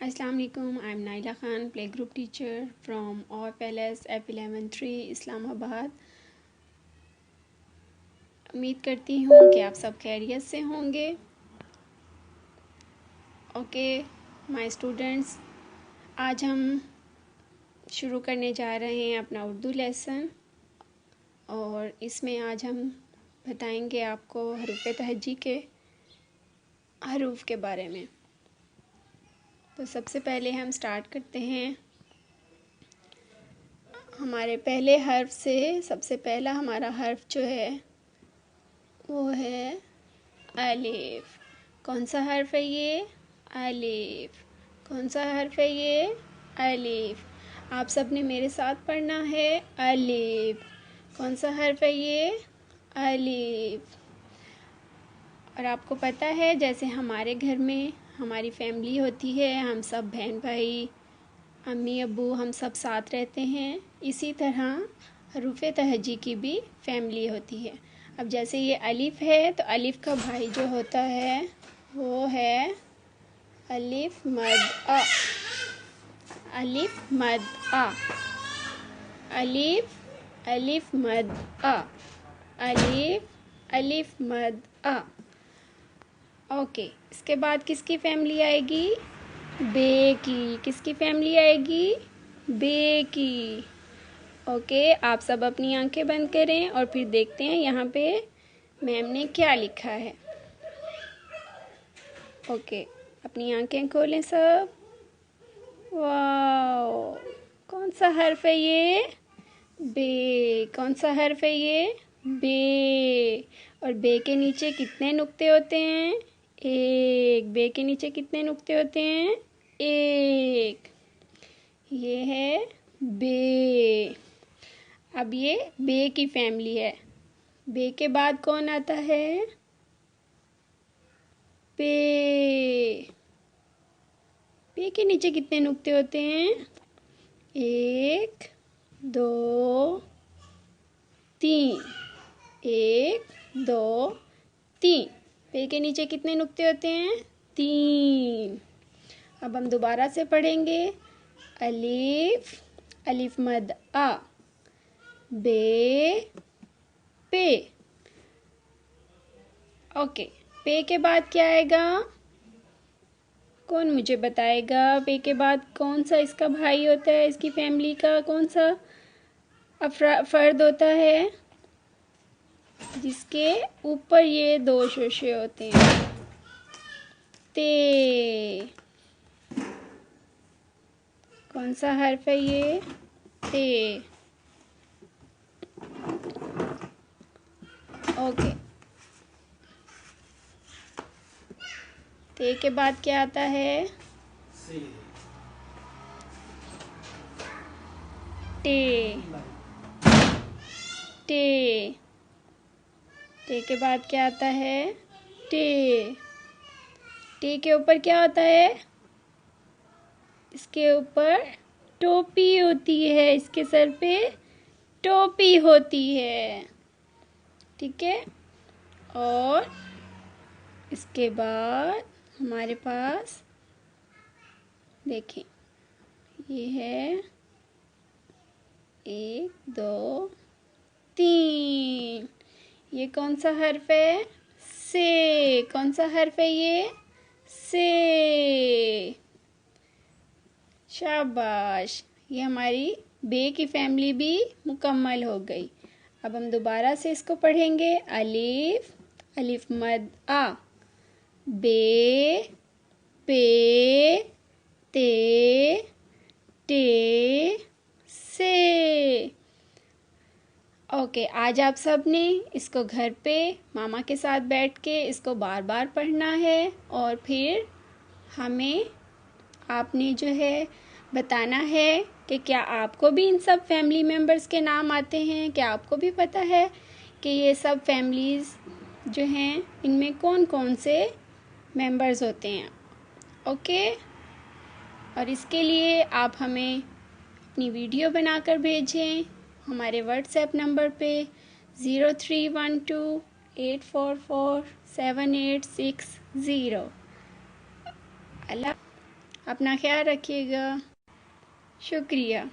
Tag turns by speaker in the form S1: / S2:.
S1: Assalamu alaikum. I'm Naila Khan, playgroup teacher from OFLS F11 3 Islamabad. उम्मीद करती हूँ कि आप सब खैरियत से होंगे। ओके माय स्टूडेंट्स, आज हम शुरू करने जा रहे हैं अपना उर्दू लेसन और इसमें आज हम बताएंगे आपको हरूफ तहज्जी के हरूफ के बारे में। तो सबसे पहले हम स्टार्ट करते हैं हमारे पहले हर्फ से। सबसे पहला हमारा हर्फ जो है वो है अलिफ। कौन सा हर्फ है ये? अलिफ। कौन सा हर्फ है ये? अलिफ। आप सब ने मेरे साथ पढ़ना है अलिफ। कौन सा हर्फ है ये? अलिफ। और आपको पता है जैसे हमारे घर में हमारी फैमिली होती है, हम सब बहन भाई अम्मी अब्बू हम सब साथ रहते हैं, इसी तरह हरूफ तहज्जी की भी फैमिली होती है। अब जैसे ये अलिफ है तो अलिफ का भाई जो होता है वो है अलिफ मद अ। अलिफ मद अ। अलिफ अलिफ मद अ। अलिफ मद अ। ओके, इसके बाद किसकी फैमिली आएगी? बे की। किसकी फैमिली आएगी? बे की। ओके, आप सब अपनी आंखें बंद करें और फिर देखते हैं यहाँ पे मैम ने क्या लिखा है। ओके, अपनी आंखें खोलें सब। वाओ, कौन सा हर्फ है ये? बे। कौन सा हर्फ है ये? बे। और बे के नीचे कितने नुक्ते होते हैं? एक। बे के नीचे कितने नुक्ते होते हैं? एक। ये है बे। अब ये बे की फैमिली है। बे के बाद कौन आता है? पे। पे के नीचे कितने नुक्ते होते हैं? एक, दो, तीन। एक, दो, तीन। पे के नीचे कितने नुक्ते होते हैं? तीन। अब हम दोबारा से पढ़ेंगे अलिफ अलिफ मद आ। बे पे। ओके, पे के बाद क्या आएगा? कौन मुझे बताएगा पे के बाद कौन सा इसका भाई होता है? इसकी फैमिली का कौन सा फर्द होता है जिसके ऊपर ये दो शोशे होते हैं? ते। कौन सा हर्फ है ये? ते। ओके, ते के बाद क्या आता है? टे। टे। टे के बाद क्या आता है? टे। टे के ऊपर क्या होता है? इसके ऊपर टोपी होती है। इसके सर पे टोपी होती है। ठीक है। और इसके बाद हमारे पास देखें ये है एक, दो, तीन। ये कौन सा हर्फ है? से। कौन सा हर्फ है ये? से। शाबाश, ये हमारी बे की फैमिली भी मुकम्मल हो गई। अब हम दोबारा से इसको पढ़ेंगे अलिफ अलिफ मद आ। बे पे ते टे से। ओके, आज आप सब ने इसको घर पे मामा के साथ बैठ के इसको बार बार पढ़ना है और फिर हमें आपने जो है बताना है कि क्या आपको भी इन सब फैमिली मेम्बर्स के नाम आते हैं? क्या आपको भी पता है कि ये सब फैमिलीज़ जो हैं इनमें कौन कौन से मेंबर्स होते हैं? ओके, और इसके लिए आप हमें अपनी वीडियो बनाकर भेजें हमारे व्हाट्सएप नंबर पे 0312844786 अल्लाह अपना ख्याल रखिएगा। शुक्रिया।